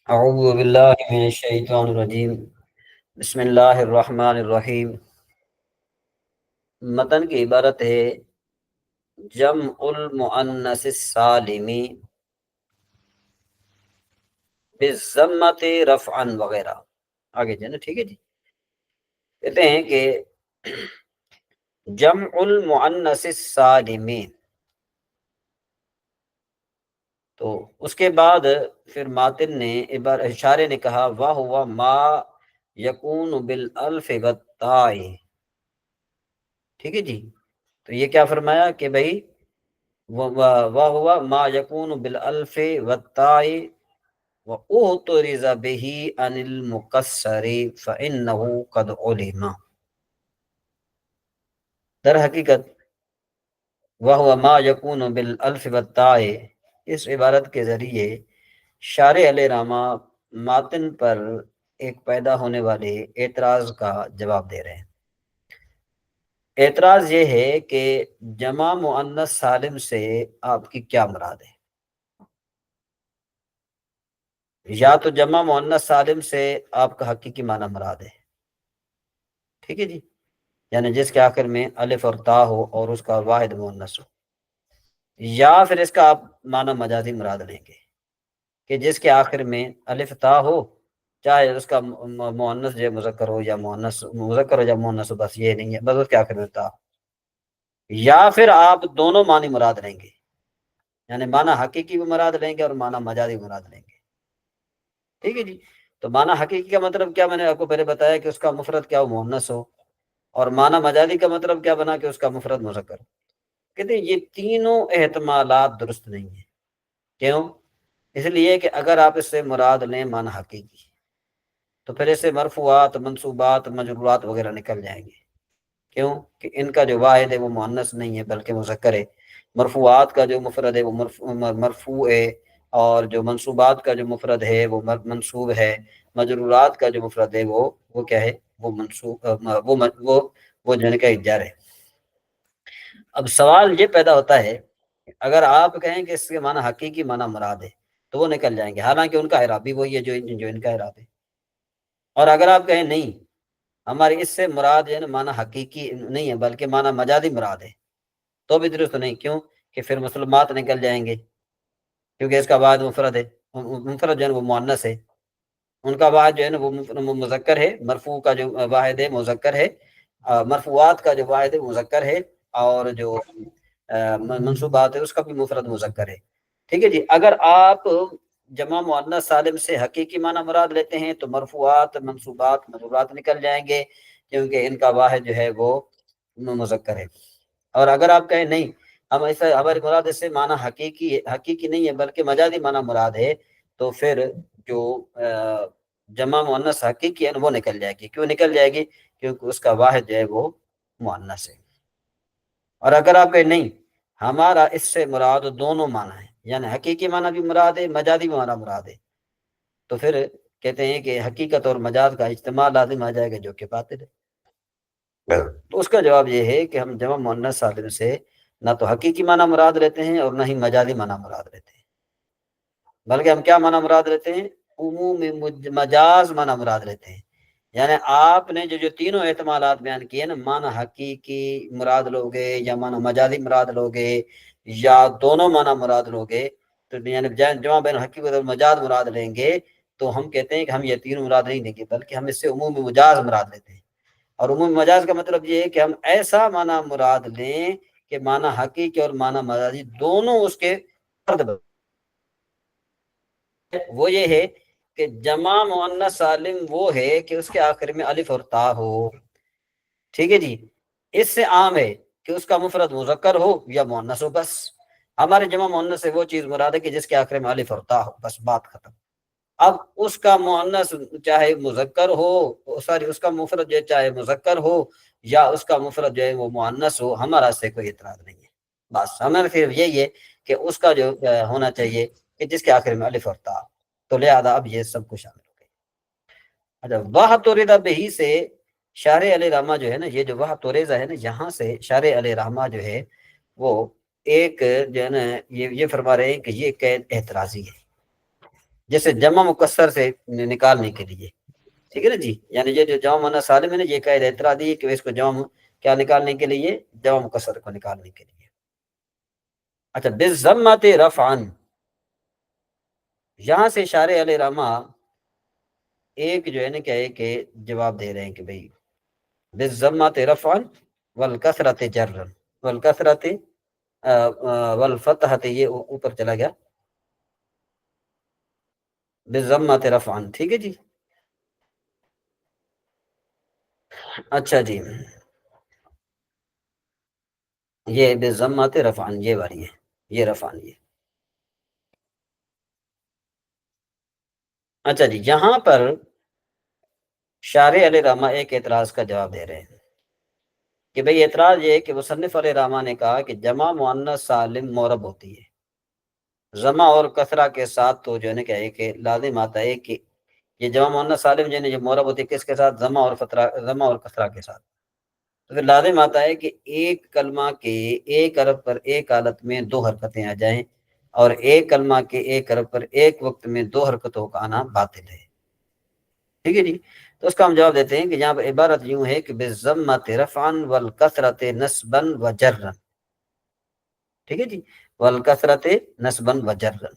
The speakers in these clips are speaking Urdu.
اعوذ باللہ من الشیطان الرجیم، بسم اللہ الرحمن الرحیم۔ متن کی عبارت ہے جمع المؤنث السالم بالضمۃ رفعا وغیرہ۔ آگے جو ہے نا، ٹھیک ہے جی، کہتے ہیں کہ جمع المؤنث السالم، تو اس کے بعد پھر ماتن نے اشارے نے کہا وَهُوَ مَا يَكُونُ بِالْأَلْفِ وَالتَّاءِ، ٹھیک ہے جی۔ تو یہ کیا فرمایا کہ بھائی وَهُوَ مَا يَكُونُ بِالْأَلْفِ وَالتَّاءِ وَأُعْتُرِضَ بِهِ عَنِ الْمُكَسَّرِ فَإِنَّهُ قَدْ عُلِمَ۔ در حقیقت وَهُوَ مَا يَكُونُ بِالْأَلْفِ وَالتَّاءِ، اس عبارت کے ذریعے شارح علیہ رحمہ ماتن پر ایک پیدا ہونے والے اعتراض کا جواب دے رہے ہیں۔ اعتراض یہ ہے کہ جمع مؤنث سالم سے آپ کی کیا مراد ہے؟ یا تو جمع مؤنث سالم سے آپ کا حقیقی معنی مراد ہے، ٹھیک ہے جی، یعنی جس کے آخر میں الف اور تا ہو اور اس کا واحد مؤنث ہو، یا پھر اس کا آپ معنی مجازی مراد لیں گے کہ جس کے آخر میں الف تا ہو، چاہے اس کا مؤنث جو مذکر ہو یا مؤنث مذکر ہو یا مؤنث ہو، بس یہ نہیں ہے، بس اس کے آخر میں تا، یا پھر آپ دونوں معنی مراد لیں گے، یعنی معنی حقیقی بھی مراد لیں گے اور معنی مجازی مراد لیں گے، ٹھیک ہے جی۔ تو معنی حقیقی کا مطلب کیا، میں نے آپ کو پہلے بتایا کہ اس کا مفرد کیا ہو، مؤنث ہو، اور معنی مجازی کا مطلب کیا بنا کہ اس کا مفرد مذکر ہو۔ کہتے ہیں یہ تینوں احتمالات درست نہیں ہیں۔ کیوں؟ اس لیے کہ اگر آپ اس سے مراد لیں معنی حقیقی، تو پھر اس سے مرفوعات، منصوبات، مجرورات وغیرہ نکل جائیں گے۔ کیوں؟ کہ ان کا جو واحد ہے وہ مؤنث نہیں ہے بلکہ مذکر ہے۔ مرفوعات کا جو مفرد ہے وہ مرفوع ہے، اور جو منصوبات کا جو مفرد ہے وہ منصوب ہے، مجرورات کا جو مفرد ہے وہ کیا ہے، وہ منصوب، وہ جو ہے جر ہے۔ اب سوال یہ پیدا ہوتا ہے، اگر آپ کہیں کہ اس کے معنی حقیقی معنی مراد ہے تو وہ نکل جائیں گے، حالانکہ ان کا اعراب بھی وہی ہے جو ان کا اعراب ہے۔ اور اگر آپ کہیں نہیں، ہماری اس سے مراد ہے نا معنی حقیقی نہیں ہے بلکہ معنی مجازی مراد ہے، تو بھی درست نہیں۔ کیوں؟ کہ پھر مسلمات نکل جائیں گے، کیونکہ اس کا واحد مفرد ہے، مفرد جو ہے وہ مؤنث ہے، ان کا واحد جو ہے نا وہ مذکر ہے، مرفوع کا جو واحد ہے مذکر ہے، مرفوعات کا جو واحد ہے مذکر ہے، اور جو منصوبات ہے اس کا بھی مفرد مذکر ہے، ٹھیک ہے جی۔ اگر آپ جمع مؤنث سالم سے حقیقی معنی مراد لیتے ہیں تو مرفوعات، منصوبات، مجرورات نکل جائیں گے، کیونکہ ان کا واحد جو ہے وہ مذکر ہے۔ اور اگر آپ کہیں نہیں، ہم ایسا ہماری مراد اس سے معنی حقیقی نہیں ہے بلکہ مجازی معنی مراد ہے، تو پھر جو جمع مؤنث حقیقی ہے وہ نکل جائے گی۔ کیوں نکل جائے گی؟ کیونکہ اس کا واحد جو ہے وہ مؤنث ہے۔ اور اگر آپ کہیں نہیں، ہمارا اس سے مراد دونوں معنی ہے، یعنی حقیقی معنی بھی مراد ہے، مجازی معنی مراد ہے، تو پھر کہتے ہیں کہ حقیقت اور مجاز کا اجتماع لازم آ جائے گا جو کہ باطل ہے۔ تو اس کا جواب یہ ہے کہ ہم جمع مؤنث سالم سے نہ تو حقیقی معنی مراد لیتے ہیں اور نہ ہی مجازی معنی مراد لیتے ہیں، بلکہ ہم کیا معنی مراد لیتے ہیں؟ عموم مجاز معنی مراد لیتے ہیں۔ یعنی آپ نے جو تینوں احتمالات بیان کیے نا، معنی حقیقی مراد لوگے یا معنی مجازی مراد لوگے یا دونوں معنی مراد لوگے، تو یعنی جمع بین حقیقت اور مجاز مراد لیں گے، تو ہم کہتے ہیں کہ ہم یہ تینوں مراد نہیں لیں گے بلکہ ہم اس سے عموم مجاز مراد لیتے ہیں۔ اور عموم مجاز کا مطلب یہ ہے کہ ہم ایسا معنی مراد لیں کہ معنی حقیقی اور معنی مجازی دونوں اس کے فرد، وہ یہ ہے کہ جمع مؤنث سالم وہ ہے کہ اس کے آخر میں الف اور تا ہو، ٹھیک ہے جی۔ اس سے عام ہے کہ اس کا مفرد مذکر ہو یا مؤنث ہو، بس ہمارے جمع مؤنث سے وہ چیز مراد ہے کہ جس کے آخر میں الف اور تا ہو، بس بات ختم۔ اب اس کا مؤنث چاہے مذکر ہو، سوری اس کا مفرد جو چاہے مذکر ہو یا اس کا مفرد جو ہے وہ مؤنث ہو، ہمارا اس سے کوئی اعتراض نہیں ہے، بس ہمارا صرف یہی ہے کہ اس کا جو ہونا چاہیے کہ جس کے آخر میں الف اور تا، تو لہذا اب یہ سب کچھ شامل ہو گئی۔ اچھا، وہ توریدہ بہی سے شارح علیہ رحمہ جو ہے نا، یہ جو وہ توریزہ ہے نا، یہاں سے شارح علیہ رحمہ جو ہے وہ ایک جو ہے نا یہ فرما رہے ہیں کہ یہ قید اعتراضی ہے، جیسے جمع مکسر سے نکالنے کے لیے، ٹھیک ہے نا جی، یعنی یہ جو جمع مؤنث سالم ہے نا، یہ قاعدہ اعتراضی ہے کہ اس کو جمع کیا نکالنے کے لیے، جمع مکسر کو نکالنے کے لیے۔ اچھا، بالضمۃ رفعا، یہاں سے شارح علیہ رحمہ ایک جو ہے نا کیا ہے کہ جواب دے رہے ہیں کہ بھئی بالضمۃ رفعا والکسرۃ جرا والکسرۃ والفتحۃ، یہ اوپر چلا گیا، بالضمۃ رفعا، ٹھیک ہے جی۔ اچھا جی، یہ بالضمۃ رفعا یہ والی ہے، یہ رفعا یہ۔ اچھا جی، یہاں پر شارح علیہ رحمہ ایک اعتراض کا جواب دے رہے ہیں کہ بھئی اعتراض یہ ہے کہ مصنف علیہ رحمہ نے کہا کہ جمع مؤنث سالم معرب ہوتی ہے، ضمہ اور کسرہ کے ساتھ تو جو ہے نا کیا ہے کہ لازم آتا ہے کہ یہ جمع مؤنث سالم جو ہے نا یہ معرب ہوتی ہے کس کے ساتھ، ضمہ اور کسرہ کے ساتھ، تو پھر لازم آتا ہے کہ ایک کلمہ کے ایک حرف پر ایک حالت میں دو حرکتیں آ جائیں، اور ایک کلمہ کے ایک حرف پر ایک وقت میں دو حرکتوں کا آنا باطل ہے، ٹھیک ہے جی۔ تو اس کا ہم جواب دیتے ہیں کہ یہاں پر عبارت یوں ہے کہ بالضمۃ رفعا والکسرۃ نصبا وجرا، ٹھیک ہے جی، والکسرۃ نصبا وجرا،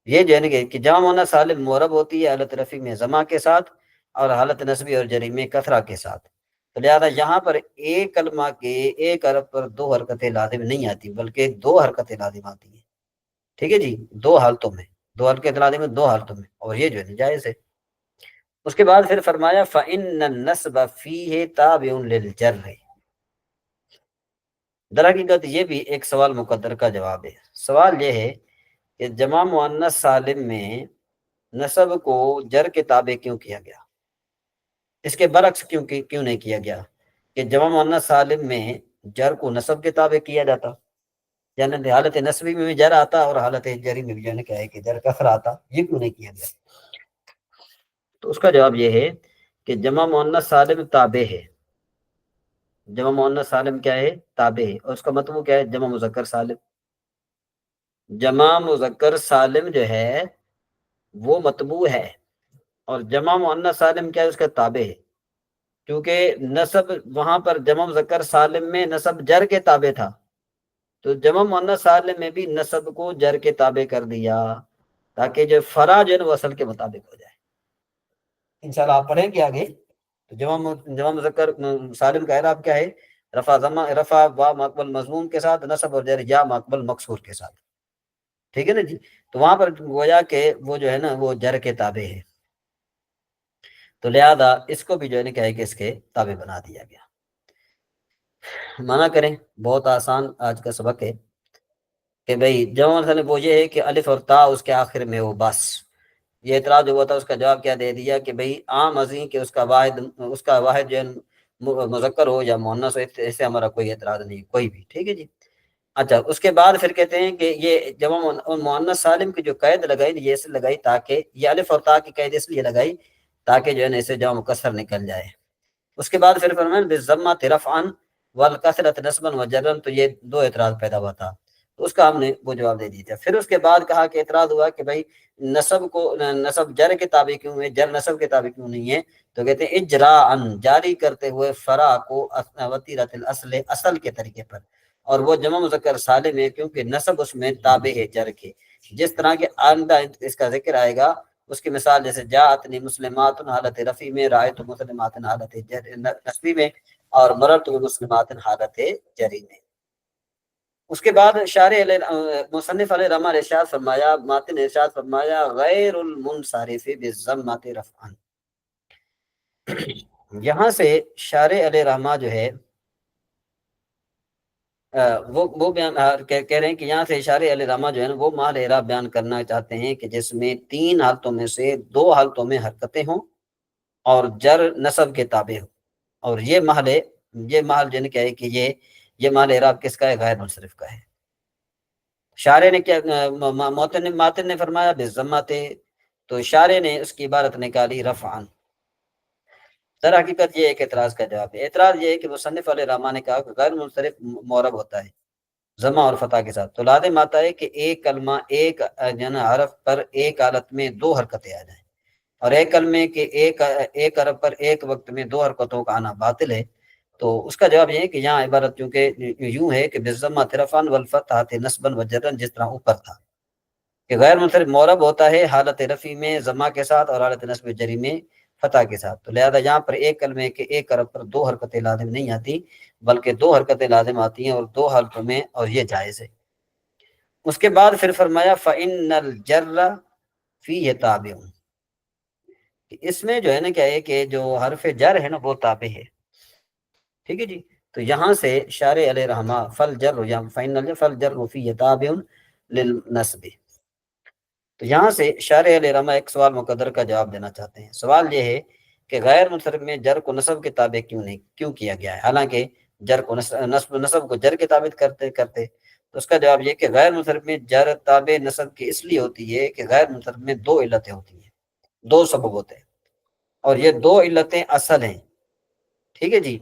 یہ جو ہے نا کہ جمع مؤنث سالم معرب ہوتی ہے حالت رفع میں ضمہ کے ساتھ، اور حالت نصبی اور جری میں کسرہ کے ساتھ، تو لہذا یہاں پر ایک کلمہ کے ایک حرف پر دو حرکتیں لازم نہیں آتی بلکہ دو حرکتیں لازم آتی ہیں، ٹھیک ہے جی، دو حالتوں میں، دو حرکتیں لازم ہیں دو حالتوں میں، اور یہ جو ہے جائز ہے۔ اس کے بعد پھر فرمایا فَإِنَّ النَّصْبَ فِيهِ تَابِعٌ لِلْجَرِّ، در حقیقت یہ بھی ایک سوال مقدر کا جواب ہے۔ سوال یہ ہے کہ جمع مؤنث سالم میں نصب کو جر کے تابع کیوں کیا گیا، اس کے برعکس کیوں نہیں کیا گیا کہ جمع مؤنث سالم میں جر کو نصب کے تابع کیا جاتا، یعنی حالت نصبی میں بھی جر آتا اور حالت جری میں بھی جو ہے کیا ہے کہ جر کسر آتا، یہ کیوں نہیں کیا گیا؟ تو اس کا جواب یہ ہے کہ جمع مؤنث سالم تابع ہے، جمع مؤنث سالم کیا ہے، تابع ہے، اور اس کا مطلب کیا ہے، جمع مذکر سالم، جمع مذکر سالم جو ہے وہ مطبوع ہے، اور جمع مؤنث سالم کیا ہے، اس کا تابع ہے، کیونکہ نصب وہاں پر جمع مذکر سالم میں نصب جر کے تابع تھا، تو جمع مؤنث سالم میں بھی نصب کو جر کے تابع کر دیا تاکہ جو فرع جو ہے وہ اصل کے مطابق ہو جائے۔ انشاءاللہ آپ پڑھیں گے آگے، تو جمع مذکر سالم کا اعراب کیا ہے، رفع و مقبل مضموم کے ساتھ، نصب اور جر یا مقبل مکسور کے ساتھ، ٹھیک ہے نا جی، تو وہاں پر گویا کہ وہ جو ہے نا وہ جر کے تابع ہے، تو لہذا اس کو بھی جو ہے نا کیا ہے کہ اس کے تابع بنا دیا گیا۔ منع کریں، بہت آسان آج کا سبق ہے کہ بھئی جمع مثلا وہ یہ ہے کہ الف اور تا اس کے آخر میں ہو، بس یہ اعتراض ہوا تھا، اس کا جواب کیا دے دیا کہ بھئی عام ازیں کہ اس کا واحد جو ہے مذکر ہو یا مؤنث ہو، ایسے ہمارا کوئی اعتراض نہیں، کوئی بھی، ٹھیک ہے جی۔ اچھا، اس کے بعد پھر کہتے ہیں کہ یہ جمع مؤنث سالم کی جو قید لگائی یہ اس لگائی تاکہ یہ الف اور تا کی قید اس لیے لگائی تاکہ جو ہے نا اسے جمع مکسر نکل جائے۔ اس کے بعد پھر فرمایا بالضمۃ رفعا والکسرۃ نصبا وجرا، تو یہ دو اعتراض پیدا ہوا تھا، تو اس کا ہم نے وہ جواب دے دیا۔ پھر اس کے بعد کہا کہ اعتراض ہوا کہ بھائی نصب جر کے تابع کیوں ہے، جر نصب کے تابع کیوں نہیں ہے، تو کہتے ہیں اجراء جاری کرتے ہوئے فرع کو وتیرۃ الاصل اصل کے طریقے پر، اور وہ جمع مذکر سالم ہے کیونکہ نصب اس میں تابع ہے جر کے، جس طرح کے آئندہ اس کا ذکر آئے گا، اس کی مثال جیسے جاءتنی مسلمات حالت رفع میں، رأیت مسلمات حالت نصبی میں، اور مررت مسلمات حالت جری میں۔ اس کے بعد مصنف علیہ رحمہ نے ارشاد فرمایا، ماتن نے ارشاد فرمایا غیر المنصرف بالضمۃ رفعا، یہاں سے شارح علیہ رحمہ جو ہے وہ بیان کہہ رہے ہیں کہ یہاں سے اشارے علیہ رحمہ جو ہے نا وہ مال اعراب بیان کرنا چاہتے ہیں کہ جس میں تین حالتوں میں سے دو حالتوں میں حرکتیں ہوں اور جر نصب کے تابع ہو، اور یہ محل جن کیا ہے کہ یہ مال اعراب کس کا ہے، غیر منصرف کا ہے۔ شارح نے کیا، ماتن نے فرمایا بالضمۃ، تو شارح نے اس کی عبارت نکالی رفعا۔ در حقیقت یہ ایک اعتراض کا جواب ہے۔ اعتراض یہ ہے کہ مصنف علیہ رحمہ نے کہا کہ غیر منصرف معرب ہوتا ہے، ضمہ اور فتح کے ساتھ، تو لازم آتا ہے کہ ایک کلمہ ایک حرف پر ایک حالت میں دو حرکتیں آ جائیں، اور ایک کلمے کے ایک حرف پر ایک وقت میں دو حرکتوں کا آنا باطل ہے۔ تو اس کا جواب یہ ہے کہ یہاں عبارت چونکہ یوں ہے کہ بالضمہ رفعا والفتحۃ نصبا وجرا، جس طرح اوپر تھا کہ غیر منصرف معرب ہوتا ہے حالت رفع میں ضمہ کے ساتھ اور حالت نصب جری میں فتح کے ساتھ، تو لہذا یہاں پر ایک کلمے کے ایک حرف پر دو حرکتیں لازم نہیں آتی، بلکہ دو حرکتیں لازم آتی ہیں اور دو حالتوں میں، اور یہ جائز ہے۔ اس کے بعد پھر فرمایا فَإِنَّ الْجَرَّ فِيهِ تَابِعٌ، اس میں جو ہے نا کیا ہے کہ جو حرف جر ہے نا وہ تابع ہے، ٹھیک ہے جی۔ تو یہاں سے شارح علیہ رحمہ فَالْجَرُّ یا فَإِنَّ الْجَرَّ فِيهِ تَابِعٌ لِلنَّصْبِ، تو یہاں سے شارح علیہ رحمہ ایک سوال مقدر کا جواب دینا چاہتے ہیں۔ سوال یہ ہے کہ غیر منصرف میں جر کو نصب کے تابع کیوں کیا گیا ہے، حالانکہ جر کو نصب کو جر کے تابع کرتے تو اس کا جواب یہ کہ غیر منصرف میں جر تابع نصب کی اس لیے ہوتی ہے کہ غیر منصرف میں دو علتیں ہوتی ہیں، دو سبب ہوتے ہیں، اور یہ دو علتیں اصل ہیں، ٹھیک ہے جی۔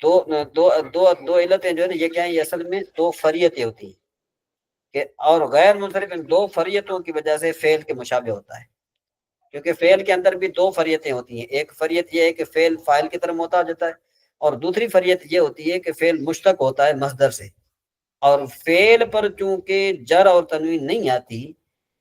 دو دو دو دو علتیں جو ہے نا یہ کیا ہیں، یہ اصل میں دو فریتیں ہوتی ہیں کہ، اور غیر منصرف ان دو فریتوں کی وجہ سے فعل کے مشابہ ہوتا ہے، کیونکہ فعل کے اندر بھی دو فریتیں ہوتی ہیں، ایک فریت یہ ہے کہ فعل فاعل کی طرف محتاج ہوتا ہے، اور دوسری فریت یہ ہوتی ہے کہ فعل مشتق ہوتا ہے مصدر سے، اور فعل پر چونکہ جر اور تنوین نہیں آتی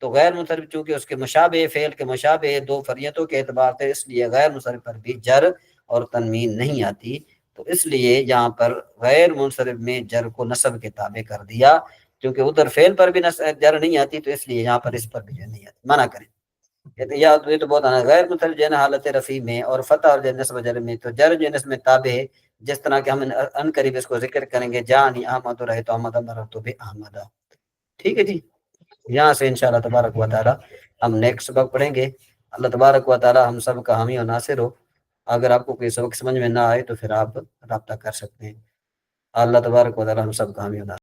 تو غیر منصرف چونکہ اس کے مشابہ، فعل کے مشابہ دو فریتوں کے اعتبار سے، اس لیے غیر منصرف پر بھی جر اور تنوین نہیں آتی، تو اس لیے یہاں پر غیر منصرف میں جر کو نصب کے تابع کر دیا، کیونکہ ادھر فعل پر بھی جر نہیں آتی، تو اس لیے یہاں پر اس پر بھی جر نہیں آتی، منع کریں۔ یا تو یہ تو بہت آنا غیر منصرف جو ہے نا حالت رفیع میں اور فتح اور نصب جر میں، تو جر جو نصب میں تابع ہے، جس طرح کہ ہم ان قریب اس کو ذکر کریں گے، جانی احمد رہے تو احمد مرتو بے احمد، ٹھیک ہے جی۔ یہاں سے انشاءاللہ تبارک و تعالی ہم نیکسٹ سبق پڑھیں گے۔ اللہ تبارک و تعالی ہم سب کا حامی و ناصر ہو۔ اگر آپ کو کوئی سبق سمجھ میں نہ آئے تو پھر آپ رابطہ کر سکتے ہیں۔ اللہ تبارک و تعالی ہم سب کا حامی و ناصر